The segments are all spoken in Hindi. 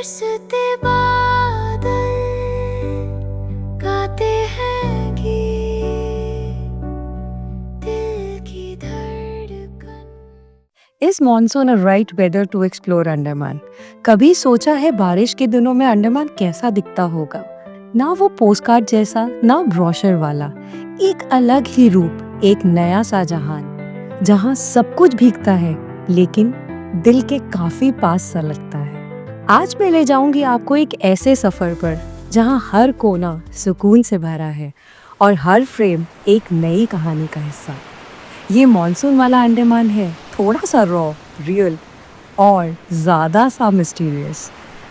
बरसते बादल गाते हैं गीत, दिल की धड़कन। Is monsoon a right weather to explore Andaman? कभी सोचा है बारिश के दिनों में अंडमान कैसा दिखता होगा? ना वो पोस्टकार्ड जैसा, ना ब्रोशर वाला, एक अलग ही रूप, एक नया सा जहान, जहाँ सब कुछ भीगता है, लेकिन दिल के काफी पास सा लगता है। आज मैं ले जाऊंगी आपको एक ऐसे सफर पर, जहाँ हर कोना सुकून से भरा है और हर फ्रेम एक नई कहानी का हिस्सा। ये मॉनसून वाला अंडमान है, थोड़ा सा रॉ, रियल और ज़्यादा सा मिस्टीरियस।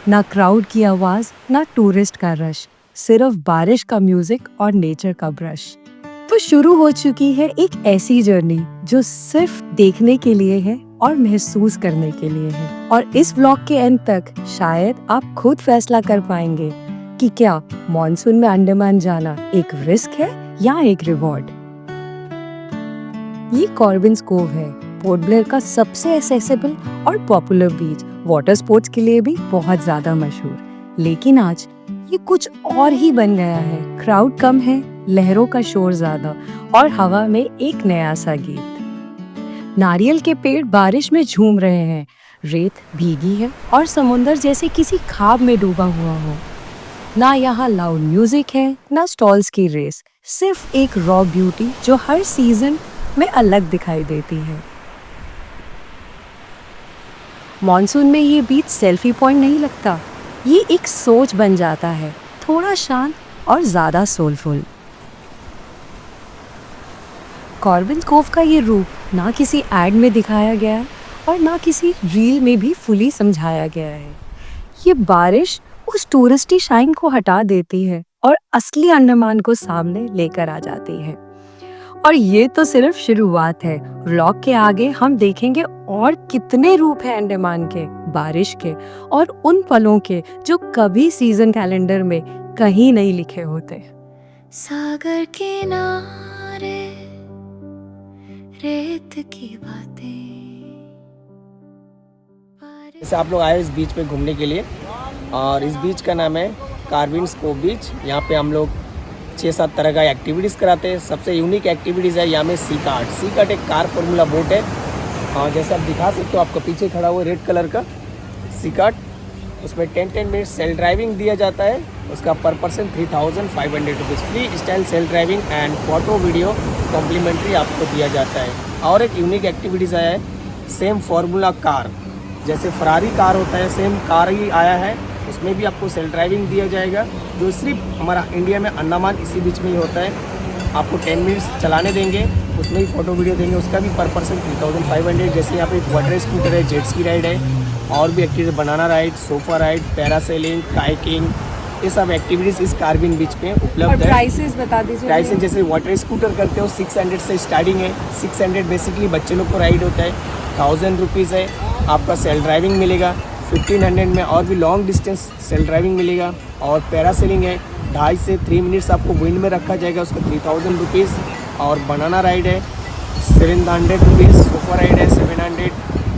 ना क्राउड की आवाज़, ना टूरिस्ट का रश, सिर्फ बारिश का म्यूजिक और नेचर का ब्रश। तो शुरू हो चुकी है एक ऐसी जर्नी जो सिर्फ देखने के लिए है और महसूस करने के लिए है। और इस व्लॉग के एंड तक शायद आप खुद फैसला कर पाएंगे कि क्या मॉनसून में अंडमान जाना एक रिस्क है या एक रिवॉर्ड। ये कॉर्बिन्स कोव है, पोर्ट ब्लेयर का सबसे एक्सेसिबल और पॉपुलर बीच, वाटर स्पोर्ट्स के लिए भी बहुत ज्यादा मशहूर। लेकिन आज ये कुछ और ही बन गया है। क्राउड कम है, लहरों का शोर ज्यादा और हवा में एक नया सा गीत। नारियल के पेड़ बारिश में झूम रहे हैं, रेत भीगी है और समुंदर जैसे किसी ख्वाब में डूबा हुआ हो। ना यहाँ लाउड म्यूजिक है, ना स्टॉल्स की रेस, सिर्फ एक रॉ ब्यूटी जो हर सीजन में अलग दिखाई देती है। मॉनसून में ये बीच सेल्फी पॉइंट नहीं लगता, ये एक सोच बन जाता है, थोड़ा शांत और ज्यादा सोलफुल। कॉर्बिन्स कोव का ये रूप ना किसी एड में दिखाया गया है और ना किसी रील में भी फुली समझाया गया है। ये बारिश उस टूरिस्टी शाइन को हटा देती है और असली अंडमान को सामने लेकर आ जाती है। और ये तो सिर्फ शुरुआत है। व्लॉग के आगे हम देखेंगे और कितने रूप हैं अंडमान के, बारिश के और उन पलों के जो कभी सीजन कैलेंडर में कहीं नहीं लिखे होते। सागर किनारे रेत की बातें। जैसे आप लोग आए इस बीच पे घूमने के लिए, और इस बीच का नाम है कॉर्बिन्स कोव बीच। यहाँ पे हम लोग 6-7 तरह का एक्टिविटीज़ कराते हैं। सबसे यूनिक एक्टिविटीज़ है यहाँ में सी कार्ट एक कार फार्मूला बोट है। और जैसे आप दिखा सकते हो, आपको पीछे खड़ा हुआ रेड कलर का सी कार्ट, उसमें 10 मिनट सेल्फ ड्राइविंग दिया जाता है। उसका पर person 3500 rupees free style self driving and photo video complimentary आपको दिया जाता है। और एक यूनिक एक्टिविटीज़ आया है सेम फार्मूला कार, जैसे फरारी कार होता है सेम कार ही आया है, उसमें भी आपको सेल्फ ड्राइविंग दिया जाएगा, जो सिर्फ हमारा इंडिया में अंडमान इसी बीच में ही होता है। आपको 10 मिनट्स चलाने देंगे, उसमें ही फ़ोटो वीडियो देंगे, उसका भी पर पर्सन 3500। जैसे यहाँ पे एक वाटर स्कूटर है, जेट स्की राइड है, और भी activities banana ride, sofa ride, parasailing, kayaking, ये सब एक्टिविटीज़ इस कार्बिन बीच में उपलब्ध है। प्राइसेस बता दीजिए। प्राइसेस जैसे वाटर स्कूटर करते हो 600 से स्टार्टिंग है। 600 बेसिकली बच्चे लोग को राइड होता है। 1000 रुपीज़ है आपका सेल्फ ड्राइविंग मिलेगा। 1500 में और भी लॉन्ग डिस्टेंस सेल्फ ड्राइविंग मिलेगा। और पैरासेलिंग है 2.5 से 3 मिनट्स आपको विंड में रखा जाएगा, उसका 3000 रुपीज़। और बनाना राइड है 700 रुपीज़, सोफा राइड है 700।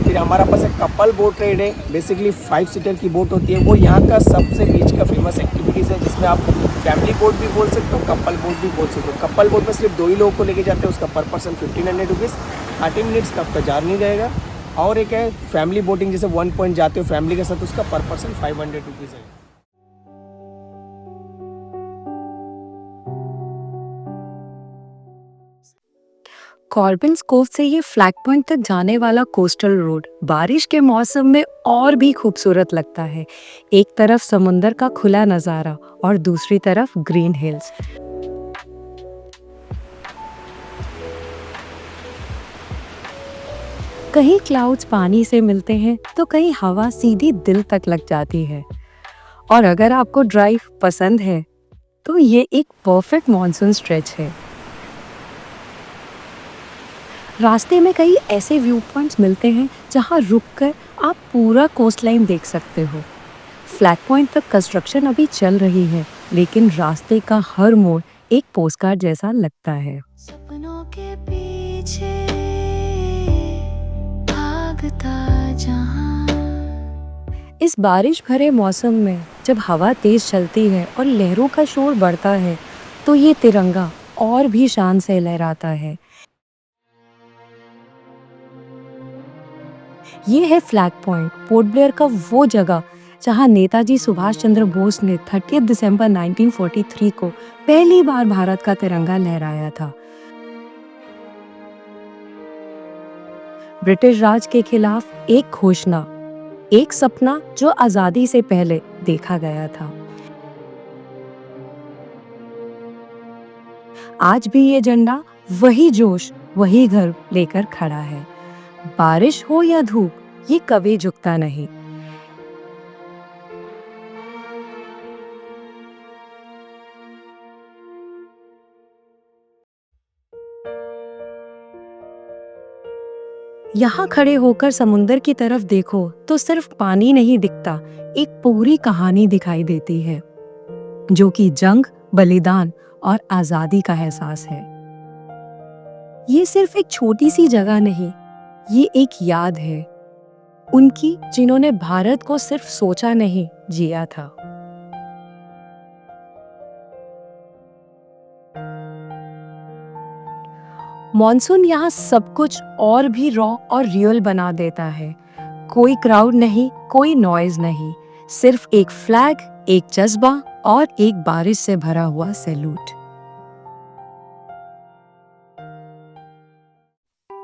फिर हमारा पास एक कपल बोट राइड है, बेसिकली 5 सीटर की बोट होती है। वो यहाँ का सबसे बीच का फेमस एक्टिविटीज़ है, जिसमें आप फैमिली बोट भी बोल सकते हो, कपल बोट भी बोल सकते हो। कपल बोट में सिर्फ 2 ही लोगों को लेके जाते हैं, उसका पर पर्सन 1500 रुपीज़, 30 मिनट्स का आपका जर्नी रहेगा। और एक है फैमिली बोटिंग, जैसे 1 पॉइंट जाते हो फैमिली के साथ, उसका पर पर्सन 500 रुपीज़ है। कॉर्बिन्स कोव से ये फ्लैग पॉइंट तक जाने वाला कोस्टल रोड बारिश के मौसम में और भी खूबसूरत लगता है। एक तरफ समुंदर का खुला नज़ारा और दूसरी तरफ ग्रीन हिल्स। कहीं क्लाउड्स पानी से मिलते हैं तो कहीं हवा सीधी दिल तक लग जाती है। और अगर आपको ड्राइव पसंद है तो ये एक परफेक्ट मॉनसून स्ट्रेच है। रास्ते में कई ऐसे व्यू पॉइंट्स मिलते हैं जहां रुककर आप पूरा कोस्टलाइन देख सकते हो। फ्लैग पॉइंट तक कंस्ट्रक्शन अभी चल रही है, लेकिन रास्ते का हर मोड़ एक पोस्टकार्ड जैसा लगता है। सपनों के पीछे भागता जहां इस बारिश भरे मौसम में जब हवा तेज चलती है और लहरों का शोर बढ़ता है तो ये तिरंगा और भी शान से लहराता है। ये है फ्लैग पॉइंट, पोर्ट ब्लेयर का वो जगह जहां नेताजी सुभाष चंद्र बोस ने 30 दिसंबर 1943 को पहली बार भारत का तिरंगा लहराया था। ब्रिटिश राज के खिलाफ एक घोषणा, एक सपना जो आजादी से पहले देखा गया था। आज भी ये झंडा वही जोश, वही घर लेकर खड़ा है। बारिश हो या धूप, ये कभी झुकता नहीं। यहाँ खड़े होकर समुंदर की तरफ देखो तो सिर्फ पानी नहीं दिखता, एक पूरी कहानी दिखाई देती है जो कि जंग, बलिदान और आजादी का एहसास है। ये सिर्फ एक छोटी सी जगह नहीं, ये एक याद है उनकी जिन्होंने भारत को सिर्फ सोचा नहीं, जिया था। मॉनसून यहाँ सब कुछ और भी रॉ और रियल बना देता है। कोई क्राउड नहीं, कोई नॉइज नहीं, सिर्फ एक फ्लैग, एक जज्बा और एक बारिश से भरा हुआ सैल्यूट।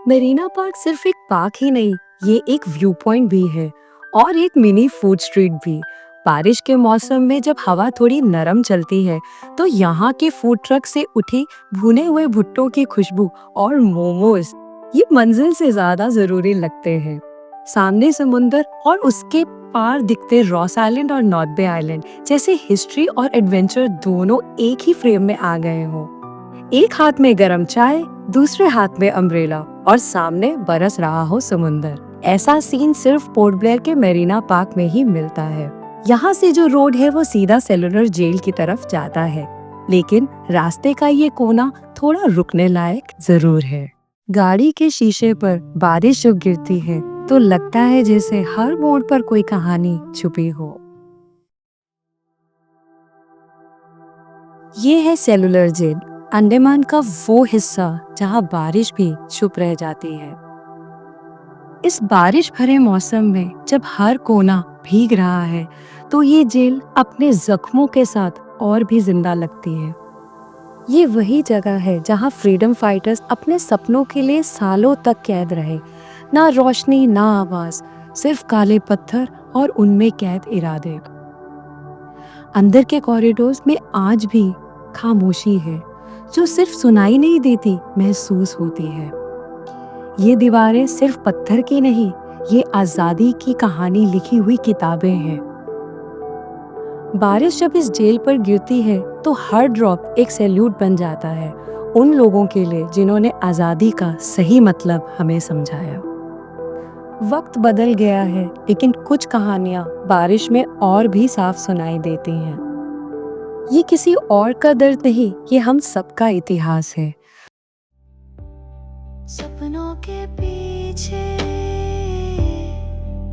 मरीना पार्क सिर्फ एक पार्क ही नहीं, ये एक व्यू पॉइंट भी है और एक मिनी फूड स्ट्रीट भी। बारिश के मौसम में जब हवा थोड़ी नरम चलती है तो यहाँ के फूड ट्रक से उठी भुने हुए भुट्टो की खुशबू और मोमोज ये मंजिल से ज्यादा जरूरी लगते हैं। सामने समुंदर और उसके पार दिखते रॉस आइलैंड और नॉर्थ बे आइलैंड, जैसे हिस्ट्री और एडवेंचर दोनों एक ही फ्रेम में आ गए हो। एक हाथ में गरम चाय, दूसरे हाथ में अम्ब्रेला और सामने बरस रहा हो समुंदर। ऐसा सीन सिर्फ पोर्ट ब्लेयर के मरीना पार्क में ही मिलता है। यहाँ से जो रोड है वो सीधा सेलुलर जेल की तरफ जाता है, लेकिन रास्ते का ये कोना थोड़ा रुकने लायक जरूर है। गाड़ी के शीशे पर बारिश जब गिरती है तो लगता है जैसे हर मोड़ पर कोई कहानी छुपी हो। ये है सेलुलर जेल, अंडमान का वो हिस्सा जहाँ बारिश भी छुप रह जाती है। इस बारिश भरे मौसम में जब हर कोना भीग रहा है तो ये जेल अपने जख्मों के साथ और भी जिंदा लगती है। ये वही जगह है जहाँ फ्रीडम फाइटर्स अपने सपनों के लिए सालों तक कैद रहे। ना रोशनी, ना आवाज, सिर्फ काले पत्थर और उनमें कैद इरादे। अंदर के कॉरिडोर्स में आज भी खामोशी है जो सिर्फ सुनाई नहीं देती, महसूस होती है। ये दीवारें सिर्फ पत्थर की नहीं, ये आजादी की कहानी लिखी हुई किताबें हैं। बारिश जब इस जेल पर गिरती है तो हर ड्रॉप एक सैल्यूट बन जाता है उन लोगों के लिए जिन्होंने आजादी का सही मतलब हमें समझाया। वक्त बदल गया है, लेकिन कुछ कहानियां बारिश में और भी साफ सुनाई देती हैं। ये किसी और का दर्द नहीं, ये हम सबका इतिहास है। सपनों के पीछे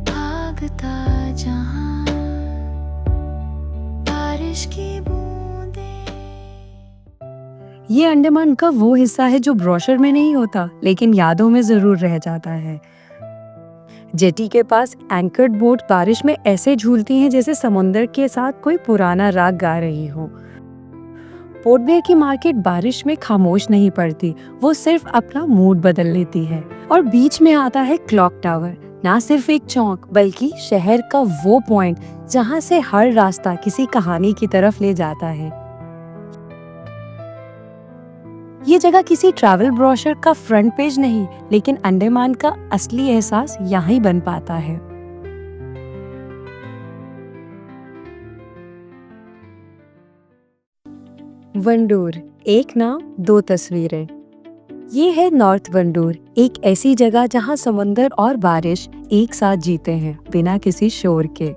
भागता जहां, बारिश की बूंदें। ये अंडमान का वो हिस्सा है जो ब्रोशर में नहीं होता, लेकिन यादों में जरूर रह जाता है। जेटी के पास एंकर्ड बोट बारिश में ऐसे झूलती हैं जैसे समुंदर के साथ कोई पुराना राग गा रही हो। पोर्ट ब्लेयर की मार्केट बारिश में खामोश नहीं पड़ती, वो सिर्फ अपना मूड बदल लेती है। और बीच में आता है क्लॉक टावर, ना सिर्फ एक चौक बल्कि शहर का वो पॉइंट जहां से हर रास्ता किसी कहानी की तरफ ले जाता है। ये जगह किसी ट्रैवल ब्रोशर का फ्रंट पेज नहीं, लेकिन अंडमान का असली एहसास यहाँ ही बन पाता है। वंडूर, एक नाम दो तस्वीरें। ये है नॉर्थ वंडूर, एक ऐसी जगह जहाँ समुंदर और बारिश एक साथ जीते हैं बिना किसी शोर के।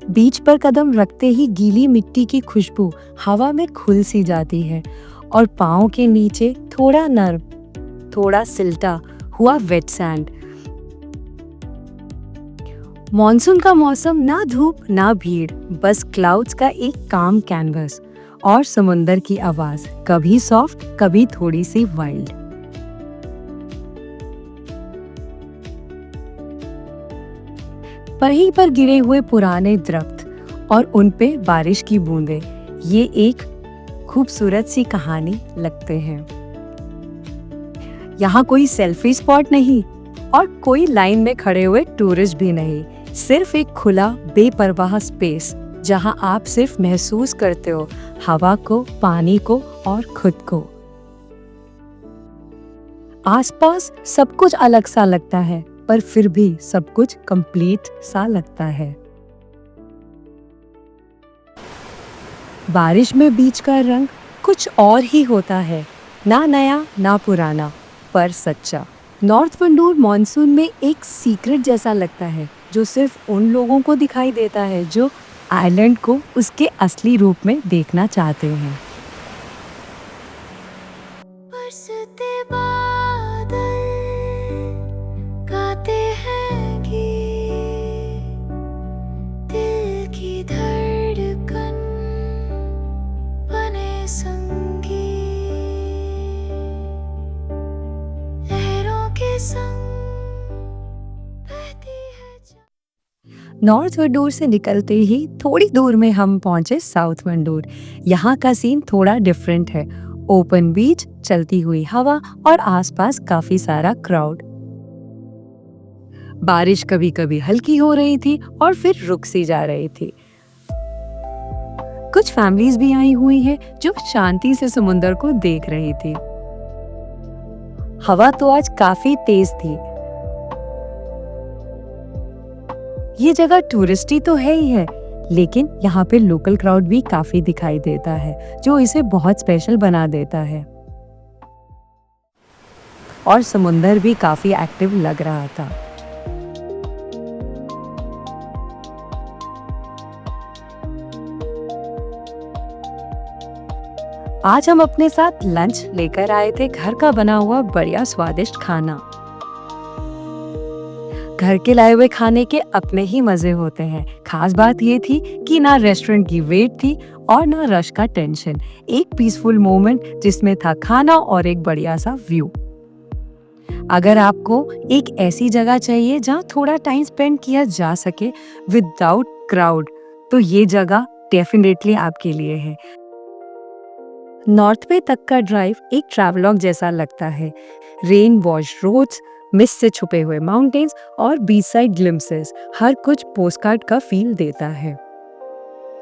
बीच पर कदम रखते ही गीली मिट्टी की खुशबू हवा में खुल सी जाती है और पाँव के नीचे थोड़ा नर्म, थोड़ा सिलटा हुआ वेट सैंड। मॉनसून का मौसम ना धूप ना भीड़, बस क्लाउड्स का एक काम कैनवस और समुंदर की आवाज, कभी सॉफ्ट कभी थोड़ी सी वाइल्ड। वहीं पर गिरे हुए पुराने दरख्त और उन पे बारिश की बूंदें, ये एक खूबसूरत सी कहानी लगते हैं। यहाँ कोई सेल्फी स्पॉट नहीं और कोई लाइन में खड़े हुए टूरिस्ट भी नहीं, सिर्फ एक खुला बेपरवाह स्पेस जहाँ आप सिर्फ महसूस करते हो हवा को, पानी को और खुद को। आसपास सब कुछ अलग सा लगता है, पर फिर भी सब कुछ कंप्लीट सा लगता है। बारिश में बीच का रंग कुछ और ही होता है, ना नया ना पुराना, पर सच्चा। नॉर्थ वंडूर मॉनसून में एक सीक्रेट जैसा लगता है, जो सिर्फ उन लोगों को दिखाई देता है जो आइलैंड को उसके असली रूप में देखना चाहते हैं। बरसते बादल गाते हैं गीत, दिल की धड़कन बने संगीत, लहरों के संग बहती है नॉर्थ वंडूर से निकलते ही थोड़ी दूर में हम पहुंचे साउथ वंडूर। यहाँ का सीन थोड़ा डिफरेंट है। ओपन बीच, चलती हुई हवा और आसपास काफी सारा क्राउड। बारिश कभी कभी हल्की हो रही थी और फिर रुक सी जा रही थी। कुछ फैमिलीज भी आई हुई हैं जो शांति से समुंदर को देख रही थी। हवा तो आज काफी तेज थी। ये जगह टूरिस्टी तो है ही है, लेकिन यहाँ पे लोकल क्राउड भी काफी दिखाई देता है, जो इसे बहुत स्पेशल बना देता है। और समुंदर भी काफी एक्टिव लग रहा था। आज हम अपने साथ लंच लेकर आए थे, घर का बना हुआ बढ़िया स्वादिष्ट खाना। घर के लाए हुए खाने के अपने ही मजे होते हैं। खास बात ये थी कि ना रेस्टोरेंट की वेट थी और ना रश का टेंशन। एक पीसफुल मोमेंट जिसमें था खाना और एक बढ़िया सा व्यू। अगर आपको एक ऐसी जगह चाहिए जहाँ थोड़ा टाइम स्पेंड किया जा सके विदाउट क्राउड, तो ये जगह डेफिनेटली आपके लिए है। नॉर्थ वे तक का ड्राइव एक ट्रैवलॉग जैसा लगता है। रेन वॉश रोड्स, मिस्ट से छुपे हुए माउंटेन्स और बीच साइड ग्लिम्सेस, हर कुछ पोस्टकार्ड का फील देता है।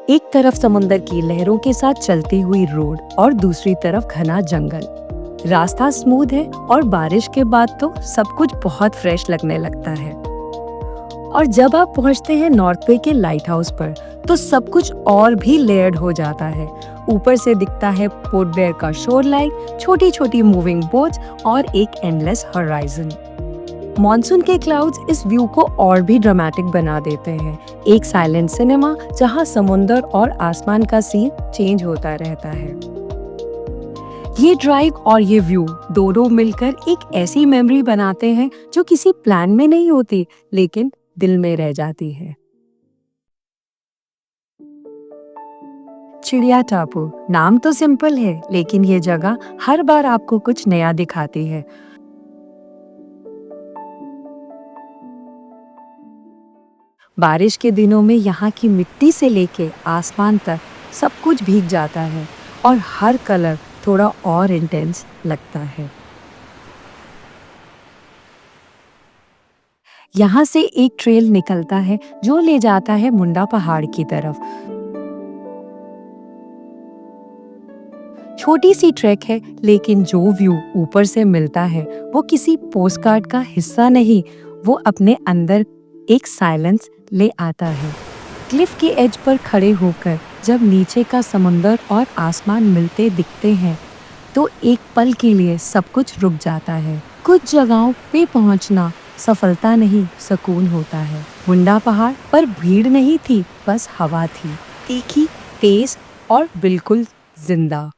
एक तरफ समुंदर की लहरों के साथ चलती हुई रोड और दूसरी तरफ घना जंगल। रास्ता स्मूथ है और बारिश के बाद तो सब कुछ बहुत फ्रेश लगने लगता है। और जब आप पहुंचते हैं नॉर्थ वे के लाइट हाउस पर, तो सब कुछ और भी लेयर्ड हो जाता है। ऊपर से दिखता है पोर्ट ब्लेयर का शोर लाइन, छोटी छोटी मूविंग बोट्स और एक एंडलेस हॉराइजन। मॉनसून के क्लाउड्स इस व्यू को और भी ड्रामेटिक बना देते हैं। एक साइलेंट सिनेमा जहां समुंदर और आसमान का सीन चेंज होता रहता है। ये ड्राइव और ये व्यू दोनों मिलकर एक ऐसी मेमोरी बनाते हैं जो किसी प्लान में नहीं होती, लेकिन दिल में रह जाती है। चिड़िया टापू नाम तो सिंपल है, लेकिन ये जगह हर बार आपको कुछ नया दिखाती है। बारिश के दिनों में यहाँ की मिट्टी से लेके आसमान तक सब कुछ भीग जाता है और हर कलर थोड़ा और इंटेंस लगता है। यहाँ से एक ट्रेल निकलता है जो ले जाता है मुंडा पहाड़ की तरफ। छोटी सी ट्रैक है, लेकिन जो व्यू ऊपर से मिलता है वो किसी पोस्टकार्ड का हिस्सा नहीं, वो अपने अंदर एक साइलेंस ले आता है। क्लिफ के एज पर खड़े होकर जब नीचे का समुंदर और आसमान मिलते दिखते हैं, तो एक पल के लिए सब कुछ रुक जाता है। कुछ जगहों पे पहुंचना सफलता नहीं, सुकून होता है। मुंडा पहाड़ पर भीड़ नहीं थी, बस हवा थी, तीखी, तेज और बिल्कुल जिंदा।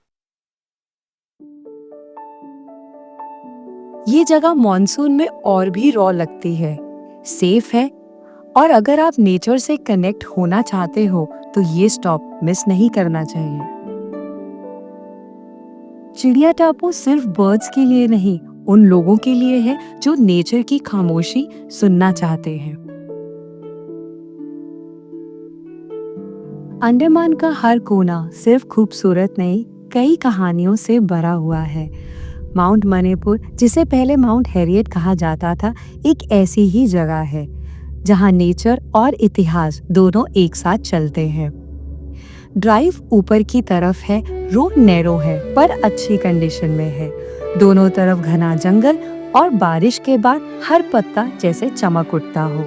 ये जगह मॉनसून में और भी रॉ लगती है। सेफ है और अगर आप नेचर से कनेक्ट होना चाहते हो तो ये स्टॉप मिस नहीं करना चाहिए। चिड़िया टापू सिर्फ बर्ड्स के लिए नहीं, उन लोगों के लिए है जो नेचर की खामोशी सुनना चाहते हैं। अंडमान का हर कोना सिर्फ खूबसूरत नहीं, कई कहानियों से भरा हुआ है। माउंट मणिपुर, जिसे पहले माउंट हैरियट कहा जाता था, एक ऐसी ही जगह है जहां नेचर और इतिहास दोनों एक साथ चलते हैं। ड्राइव ऊपर की तरफ है, रोड नैरो है पर अच्छी कंडीशन में है। दोनों तरफ घना जंगल और बारिश के बाद हर पत्ता जैसे चमक उठता हो।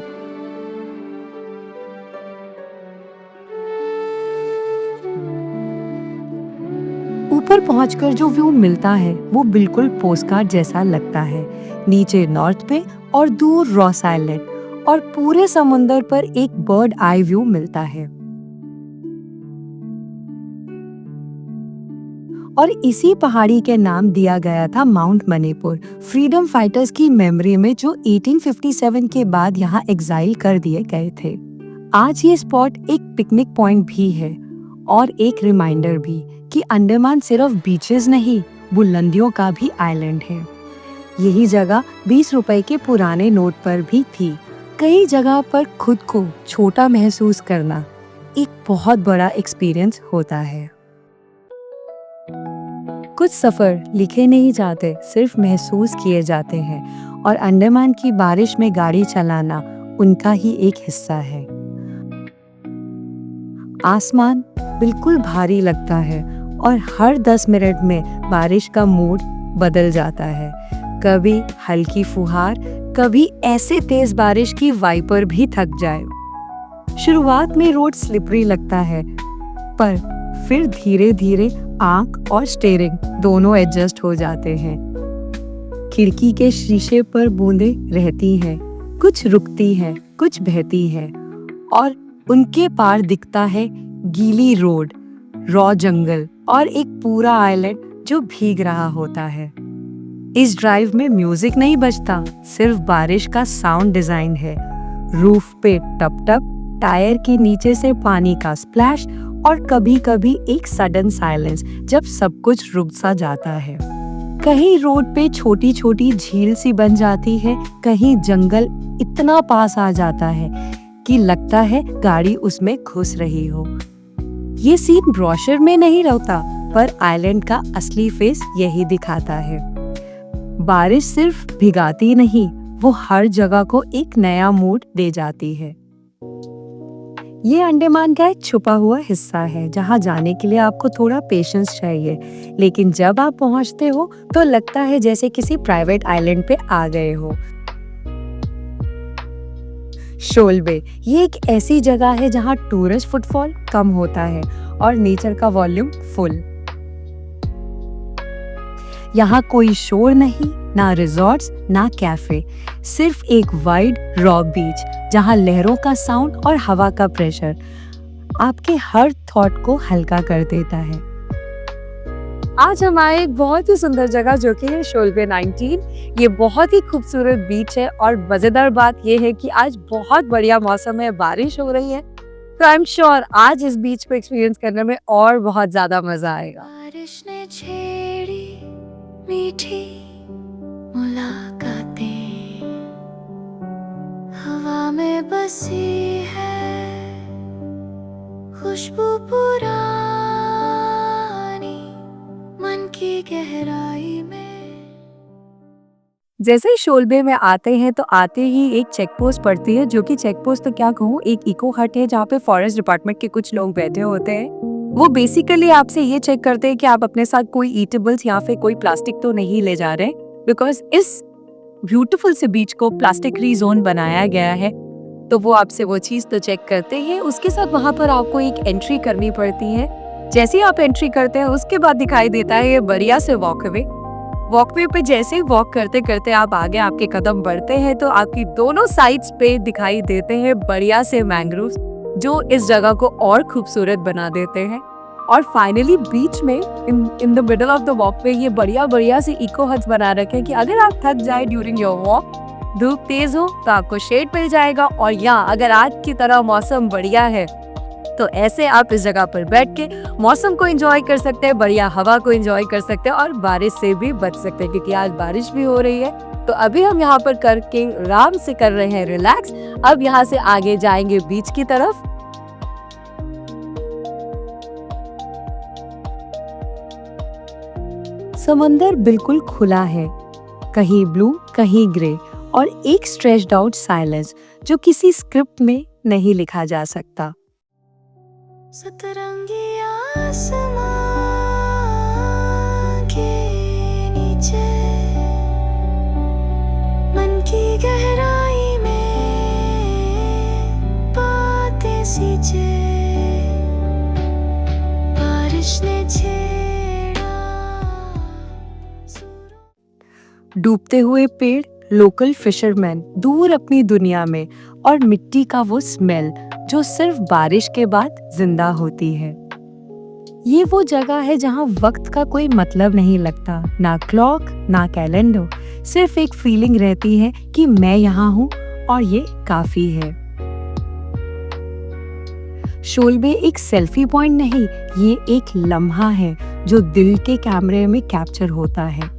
ऊपर पहुंचकर जो व्यू मिलता है वो बिल्कुल पोस्टकार्ड जैसा लगता है। नीचे नॉर्थ पे और दूर रॉस आइलैंड और पूरे समुंदर पर एक बर्ड आई व्यू मिलता है। और इसी पहाड़ी के नाम दिया गया था माउंट मणिपुर, फ्रीडम फाइटर्स की मेमोरी में जो 1857 के बाद यहाँ एग्जाइल कर दिए गए थे। आज ये स्पॉट एक पिकनिक पॉइंट भी है और एक रिमाइंडर भी कि अंडमान सिर्फ बीचेस नहीं, बुलंदियों का भी आइलैंड है। यही जगह 20 रुपए के पुराने नोट पर भी थी। कई जगह पर खुद को छोटा महसूस करना एक बहुत बड़ा एक्सपीरियंस होता है। कुछ सफर लिखे नहीं जाते, सिर्फ महसूस किए जाते हैं और अंडमान की बारिश में गाड़ी चलाना उनका ही एक हिस्सा है। आसमान बिल्कुल भारी लगता है और हर 10 मिनट में बारिश का मूड बदल जाता है। कभी हल्की फुहार, कभी ऐसे तेज बारिश की वाइपर भी थक जाए। शुरुआत में रोड स्लिपरी लगता है, पर फिर धीरे धीरे आंख और स्टीयरिंग दोनों एडजस्ट हो जाते हैं। खिड़की के शीशे पर बूंदें रहती हैं, कुछ रुकती हैं, कुछ बहती हैं और उनके पार दिखता है गीली रोड, रॉ जंगल और एक पूरा आइलैंड जो भीग रहा होता है। इस ड्राइव में म्यूजिक नहीं बजता, सिर्फ बारिश का साउंड डिजाइन है। रूफ पे टप टप, टायर के नीचे से पानी का स्प्लैश और कभी कभी एक सडन साइलेंस जब सब कुछ रुक सा जाता है। कहीं रोड पे छोटी छोटी झील सी बन जाती है, कहीं जंगल इतना पास आ जाता है कि लगता है गाड़ी उसमें घुस रही हो। ये सीन ब्रोशर में नहीं रहता, पर आइलैंड का असली फेस यही दिखाता है। बारिश सिर्फ भिगाती नहीं, वो हर जगह को एक नया मूड दे जाती है। ये अंडमान का एक छुपा हुआ हिस्सा है जहाँ जाने के लिए आपको थोड़ा पेशेंस चाहिए, लेकिन जब आप पहुँचते हो तो लगता है जैसे किसी प्राइवेट आइलैंड पे आ गए हो। शोल बे, ये एक ऐसी जगह है जहाँ टूरिस्ट फुटफॉल कम होता है और नेचर का वॉल्यूम फुल। यहाँ कोई शोर नहीं, ना रिजॉर्ट्स, ना कैफे, सिर्फ एक वाइड रॉक बीच जहाँ लहरों का साउंड और हवा का प्रेशर आपके हर थॉट को हल्का कर देता है। आज हम आए एक बहुत ही सुंदर जगह जो कि है शोल बे 19। ये बहुत ही खूबसूरत बीच है और मजेदार बात ये है कि आज बहुत बढ़िया मौसम है, बारिश हो रही है, तो आई एम श्योर आज इस बीच को एक्सपीरियंस करने में और बहुत ज्यादा मजा आएगा। बारिश ने छेड़ी मीठी मुलाकातें, हवा में बसी है खुशबू पुरानी मन की गहराई में। जैसे ही शोल बे में आते हैं तो आते ही एक चेक पोस्ट पड़ती है, जो कि चेक पोस्ट तो क्या कहूँ, एक इको हट है जहाँ पे फॉरेस्ट डिपार्टमेंट के कुछ लोग बैठे होते हैं। वो बेसिकली आपसे ये चेक करते हैं कि आप अपने साथ कोई ईटेबल्स या फिर कोई प्लास्टिक तो नहीं ले जा रहे, बिकॉज इस ब्यूटीफुल से बीच को प्लास्टिक फ्री जोन बनाया गया है। तो वो आपसे वो चीज तो चेक करते हैं, उसके साथ वहाँ पर आपको एक एंट्री करनी पड़ती है। जैसे ही आप एंट्री करते हैं उसके बाद दिखाई देता है ये बढ़िया से वॉकवे। वॉकवे पे जैसे ही वॉक करते करते आप आगे आपके कदम बढ़ते हैं तो आपकी दोनों साइड्स पे दिखाई देते हैं बढ़िया से मैंग्रोव्स, जो इस जगह को और खूबसूरत बना देते हैं। और फाइनली बीच में in the middle of the walkway ये बढ़िया बढ़िया से इको हट्स बना रखे हैं कि अगर आप थक जाए ड्यूरिंग योर वॉक धूप तेज हो तो आपको शेड मिल जाएगा, और यहाँ अगर आज की तरह मौसम बढ़िया है तो ऐसे आप इस जगह पर बैठ के मौसम को एंजॉय कर सकते हैं, बढ़िया हवा को एंजॉय कर सकते हैं और बारिश से भी बच सकते हैं, क्योंकि आज बारिश भी हो रही है। तो अभी हम यहाँ पर करके आराम से कर रहे हैं रिलैक्स। अब यहाँ से आगे जाएंगे बीच की तरफ। समंदर बिल्कुल खुला है, कहीं ब्लू कहीं ग्रे, और एक स्ट्रेच्ड आउट साइलेंस जो किसी स्क्रिप्ट में नहीं लिखा जा सकता। सतरंगी आसमां के नीचे मन की गहराई में बातें सींचे, बारिश ने छेड़ा सुरों। डूबते हुए पेड़, लोकल फिशरमैन दूर अपनी दुनिया में, और मिट्टी का वो स्मेल जो सिर्फ बारिश के बाद जिंदा होती है। ये वो जगह है जहाँ वक्त का कोई मतलब नहीं लगता, ना क्लॉक ना कैलेंडर, सिर्फ एक फीलिंग रहती है कि मैं यहाँ हूँ और ये काफी है। शोलबे एक सेल्फी पॉइंट नहीं, ये एक लम्हा है जो दिल के कैमरे में कैप्चर होता है।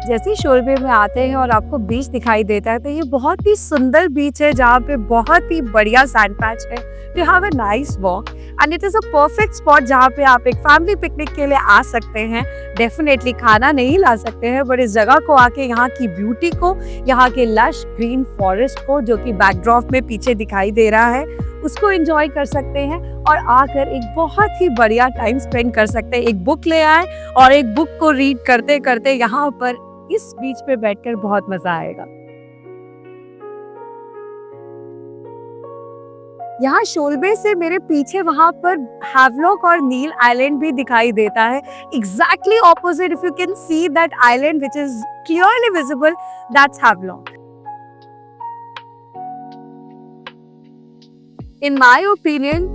जैसे ही शोलबे में आते हैं और आपको बीच दिखाई देता है, तो ये बहुत ही सुंदर बीच है जहाँ पे बहुत ही बढ़िया सैंड पैच है। You have a nice walk and it is a perfect spot जहाँ पे आप एक फैमिली पिकनिक के लिए आ सकते हैं। डेफिनेटली खाना नहीं ला सकते हैं, बट इस जगह को आके यहाँ की ब्यूटी को, यहाँ के लश ग्रीन फॉरेस्ट को जो कि बैकड्रॉप में पीछे दिखाई दे रहा है, उसको एंजॉय कर सकते हैं और आकर एक बहुत ही बढ़िया टाइम स्पेंड कर सकते हैं। एक बुक ले आए और एक बुक को रीड करते करते यहाँ पर इस बीच पे बैठकर बहुत मजा आएगा। यहाँ शोलबे से मेरे पीछे वहां पर हैवलॉक और नील आइलैंड भी दिखाई देता है। Exactly opposite, if you can see that island which is clearly visible, that's Havelock. In my opinion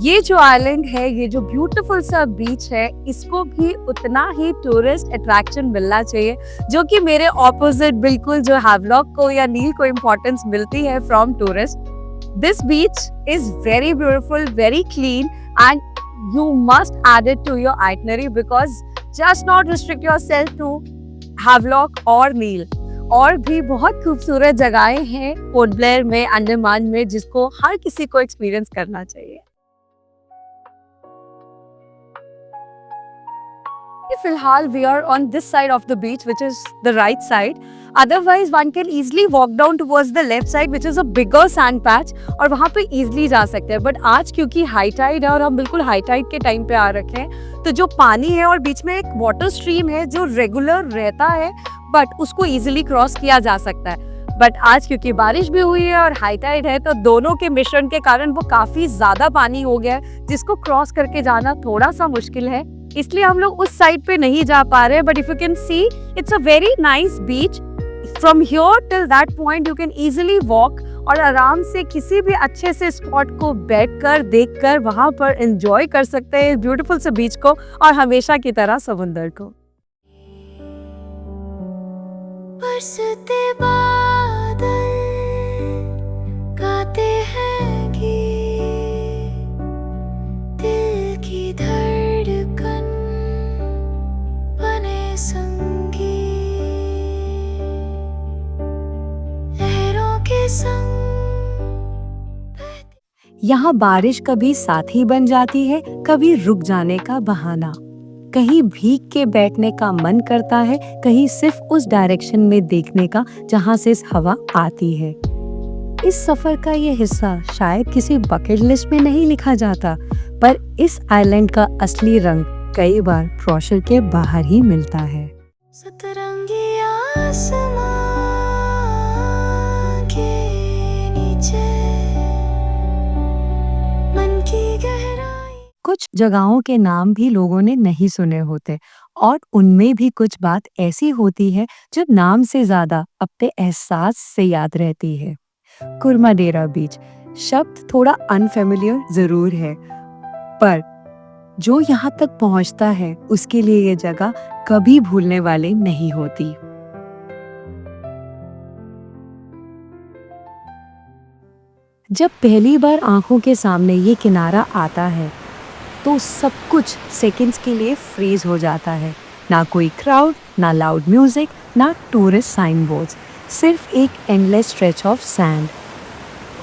ये जो आइलैंड है, ये जो ब्यूटीफुल सा बीच है, इसको भी उतना ही टूरिस्ट अट्रैक्शन मिलना चाहिए जो कि मेरे ऑपोजिट बिल्कुल जो हैवलॉक को या नील को इम्पोर्टेंस मिलती है from tourist. This beach is very beautiful, very clean, and you must add it to your itinerary because just not restrict yourself to Havelock और नील। और भी बहुत खूबसूरत जगहें हैं पोर्ट ब्लेयर में, अंडमान में, जिसको हर किसी को एक्सपीरियंस करना चाहिए। फिलहाल we are on this side of the beach, which is the right side. Otherwise one can easily walk down towards the left side, which is a bigger sand patch, और वहाँ पे easily जा सकते हैं। बट आज क्योंकि हाई टाइड है और हम बिल्कुल हाई टाइड के टाइम पे आ रखे हैं, तो जो पानी है और बीच में एक वाटर स्ट्रीम है जो रेगुलर रहता है, बट उसको easily क्रॉस किया जा सकता है। बट आज क्योंकि बारिश भी हुई है और हाई टाइड है, तो दोनों के मिश्रण के कारण वो काफी ज्यादा पानी हो गया है, जिसको क्रॉस करके जाना थोड़ा सा मुश्किल है, इसलिए हम लोग उस साइड पे नहीं जा पा रहे। But if you can see, it's a very nice beach. From here till that point you can easily walk और आराम से किसी भी अच्छे से स्पॉट को बैठकर देखकर वहां पर एंजॉय कर सकते हैं ब्यूटीफुल से बीच को और हमेशा की तरह समुंदर को। बरसते बादल गाते हैं गीत, दिल की धड़कन बने संगी, लहरों के संग। यहाँ बारिश कभी साथी बन जाती है, कभी रुक जाने का बहाना। कहीं भीग के बैठने का मन करता है, कहीं सिर्फ उस डायरेक्शन में देखने का जहाँ से हवा आती है। इस सफर का ये हिस्सा शायद किसी बकेट लिस्ट में नहीं लिखा जाता, पर इस आइलैंड का असली रंग कई बार ब्रोशर के बाहर ही मिलता है। सतरंगी आसमां के नीचे मन की गहराई। कुछ जगहों के नाम भी लोगों ने नहीं सुने होते, और उनमें भी कुछ बात ऐसी होती है जो नाम से ज्यादा अपने एहसास से याद रहती है। कुर्माडेरा बीच शब्द थोड़ा अनफेमिलियर जरूर है, पर जो यहाँ तक पहुँचता है उसके लिए ये जगह कभी भूलने वाली नहीं होती। जब पहली बार आंखों के सामने ये किनारा आता है तो सब कुछ सेकंड्स के लिए फ्रीज हो जाता है। ना कोई क्राउड, ना लाउड म्यूजिक, ना टूरिस्ट साइन बोर्ड्स, सिर्फ एक एंडलेस स्ट्रेच ऑफ सैंड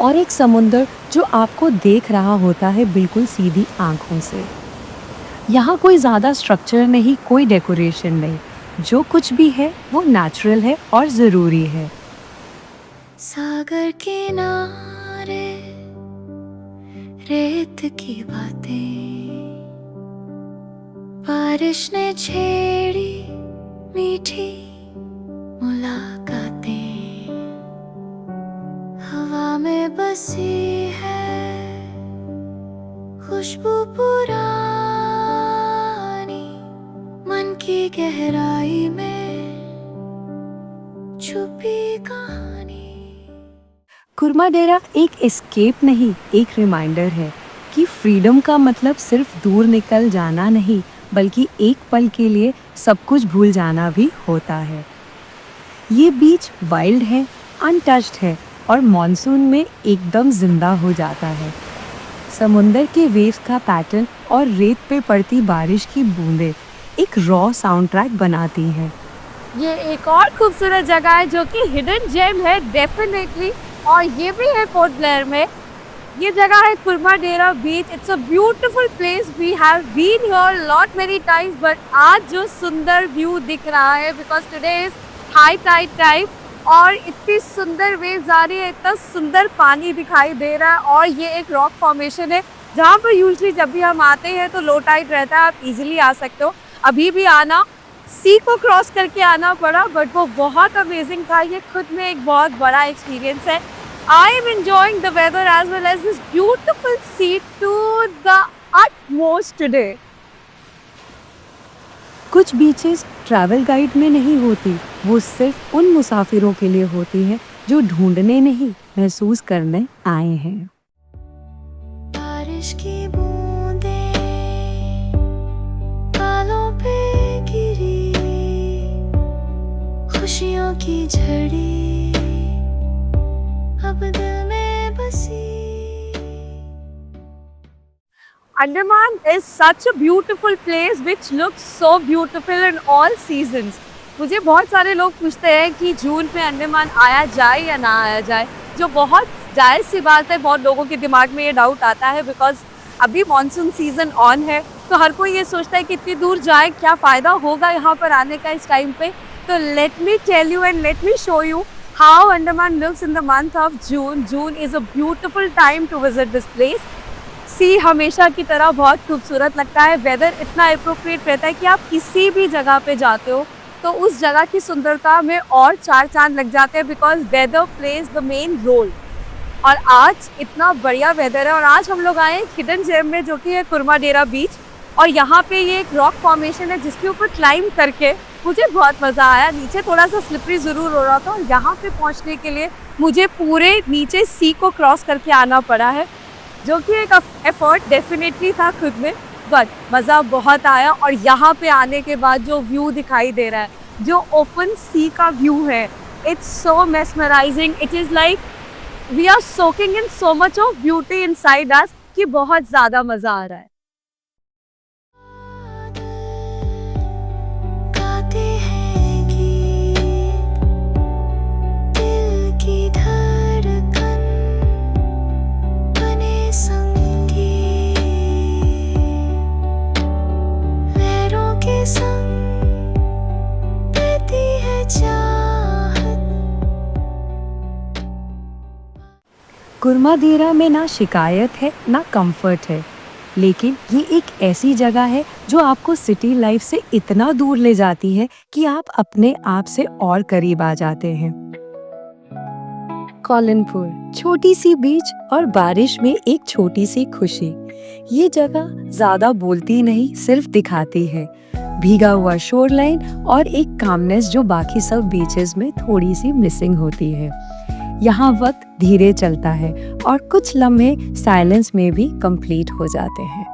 और एक समुंदर जो आपको देख रहा होता है बिल्कुल सीधी आंखों से। यहाँ कोई ज़्यादा स्ट्रक्चर नहीं, कोई डेकोरेशन नहीं, जो कुछ भी है वो नेचुरल है और ज़रूरी है। सागर किनारे रेत की बातें, बारिश ने छेड़ी मीठी मुलाकातें, हवा में बसी है खुशबू पुरानी, मन की गहराई में छुपी कहानी। कुरमा डेरा एक एस्केप नहीं, एक रिमाइंडर है कि फ्रीडम का मतलब सिर्फ दूर निकल जाना नहीं, बल्कि एक पल के लिए सब कुछ भूल जाना भी होता है। ये बीच वाइल्ड है, अनटच्ड है और मॉनसून में एकदम जिंदा हो जाता है। समुंदर के वेव्स का पैटर्न और रेत पे पड़ती बारिश की बूंदें एक रॉ साउंड ट्रैक बनाती हैं। ये एक और खूबसूरत जगह है जो कि हिडन जेम है डेफिनेटली, और ये भी है पोर्ट ब्लेयर में। ये जगह है Kurma Dera beach. It's a beautiful place, we have been here lot many times, but आज जो सुंदर व्यू दिख रहा है because today is high tide time और इतनी सुंदर वेव्स आ रही है, इतना सुंदर पानी दिखाई दे रहा है। और ये एक रॉक फॉर्मेशन है जहाँ पर यूजली जब भी हम आते हैं तो लो टाइड रहता है, आप इजीली आ सकते हो। अभी भी आना, सी को क्रॉस करके आना पड़ा, बट वो बहुत अमेजिंग था। ये खुद में एक बहुत बड़ा एक्सपीरियंस है। I am enjoying the weather as well as this beautiful sea to the utmost today. कुछ बीचेस ट्रैवल गाइड में नहीं होती, वो सिर्फ उन मुसाफिरों के लिए होती है जो ढूंढने नहीं, महसूस करने आए हैं। बारिश की बूंदें बालों पे गिरी, खुशियों की झड़ी अब दिल में बसी। Andaman is such a beautiful place which looks so beautiful in all seasons. मुझे बहुत सारे लोग पूछते हैं कि जून में अंडमान आया जाए या ना आया जाए, जो बहुत जायज़ सी बात है। बहुत लोगों के दिमाग में ये डाउट आता है बिकॉज अभी मानसून सीज़न ऑन है, तो हर कोई ये सोचता है कि इतनी दूर जाए, क्या फ़ायदा होगा यहाँ पर आने का इस टाइम पे। तो let me tell you and let me show you how Andaman looks in the month of June. June is a beautiful time to visit this place. Sea हमेशा की तरह बहुत खूबसूरत लगता है। वेदर इतना अप्रोप्रिएट रहता है कि आप किसी भी जगह पे जाते हो तो उस जगह की सुंदरता में और चार चांद लग जाते हैं because weather plays the main role. और आज इतना बढ़िया वेदर है और आज हम लोग आए हैं हिडन जेम में जो कि है कुरमा डेरा बीच। और यहाँ पे ये एक रॉक फॉर्मेशन है जिसके ऊपर क्लाइंब करके मुझे बहुत मज़ा आया। नीचे थोड़ा सा स्लिपरी ज़रूर हो रहा था और यहाँ पे पहुँचने के लिए मुझे पूरे नीचे सी को क्रॉस करके आना पड़ा है, जो कि एक एफर्ट डेफिनेटली था खुद में, बट मज़ा बहुत आया। और यहाँ पे आने के बाद जो व्यू दिखाई दे रहा है, जो ओपन सी का व्यू है, it's so mesmerising. It is like we are soaking in so much of beauty inside us कि बहुत ज़्यादा मज़ा आ रहा है। कुरमा डेरा में ना शिकायत है ना कंफर्ट है, लेकिन ये एक ऐसी जगह है जो आपको सिटी लाइफ से इतना दूर ले जाती है कि आप अपने आप से और करीब आ जाते हैं। कोलनपुर, छोटी सी बीच और बारिश में एक छोटी सी खुशी। ये जगह ज्यादा बोलती नहीं, सिर्फ दिखाती है। भीगा हुआ शोरलाइन और एक कामनेस जो बाकी सब बीचेस में थोड़ी सी मिसिंग होती है। यहाँ वक्त धीरे चलता है और कुछ लम्हे साइलेंस में भी कंप्लीट हो जाते हैं।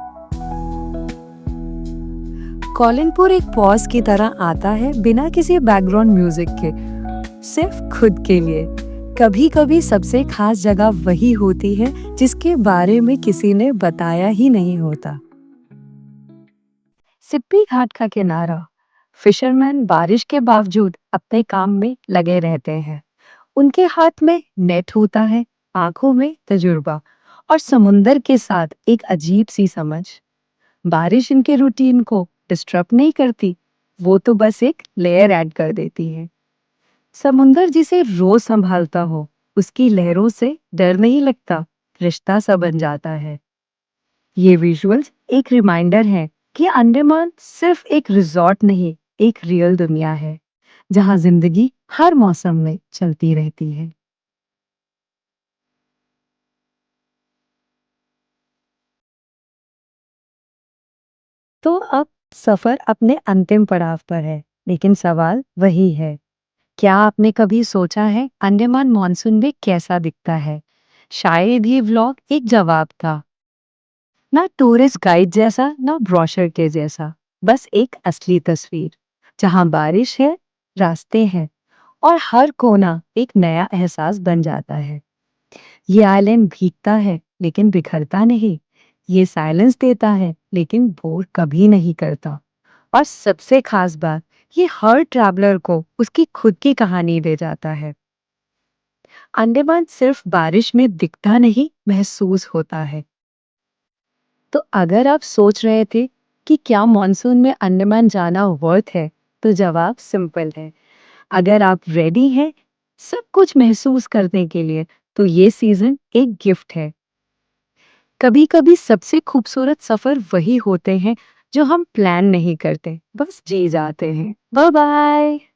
कोलनपुर एक पॉज की तरह आता है बिना किसी बैकग्राउंड म्यूजिक के, सिर्फ खुद के लिए। कभी कभी सबसे खास जगह वही होती है जिसके बारे में किसी ने बताया ही नहीं होता। सिप्पी घाट का किनारा। फिशरमैन बारिश के बावजूद अपने काम में लगे रहते हैं। उनके हाथ में नेट होता है, आंखों में तजुर्बा और समुंदर के साथ एक अजीब सी समझ। बारिश इनके रूटीन को डिस्टर्ब नहीं करती, वो तो बस एक लेयर ऐड कर देती है। समुंदर जिसे रोज संभालता हो, उसकी लहरों से डर नहीं लगता, रिश्ता सा बन जाता है। ये विजुअल्स एक रिमाइंडर है कि अंडमान सिर्फ एक रिजॉर्ट नहीं, एक रियल दुनिया है जहां जिंदगी हर मौसम में चलती रहती है। तो अब सफर अपने अंतिम पड़ाव पर है, लेकिन सवाल वही है, क्या आपने कभी सोचा है अंडमान मॉनसून में कैसा दिखता है? शायद ये व्लॉग एक जवाब था, ना टूरिस्ट गाइड जैसा, ना ब्रोशर के जैसा, बस एक असली तस्वीर जहां बारिश है, रास्ते हैं और हर कोना एक नया एहसास बन जाता है। ये आइलैंड भीगता है लेकिन बिखरता नहीं, ये साइलेंस देता है लेकिन बोर कभी नहीं करता। और सबसे खास बात, ये हर ट्रैवलर को उसकी खुद की कहानी दे जाता है। अंडमान सिर्फ बारिश में दिखता नहीं, महसूस होता है। तो अगर आप सोच रहे थे कि क्या मॉनसून में अंडमान जाना वर्थ है, तो जवाब सिंपल है। अगर आप रेडी हैं सब कुछ महसूस करने के लिए, तो ये सीजन एक गिफ्ट है। कभी कभी सबसे खूबसूरत सफर वही होते हैं जो हम प्लान नहीं करते, बस जी जाते हैं। Bye bye.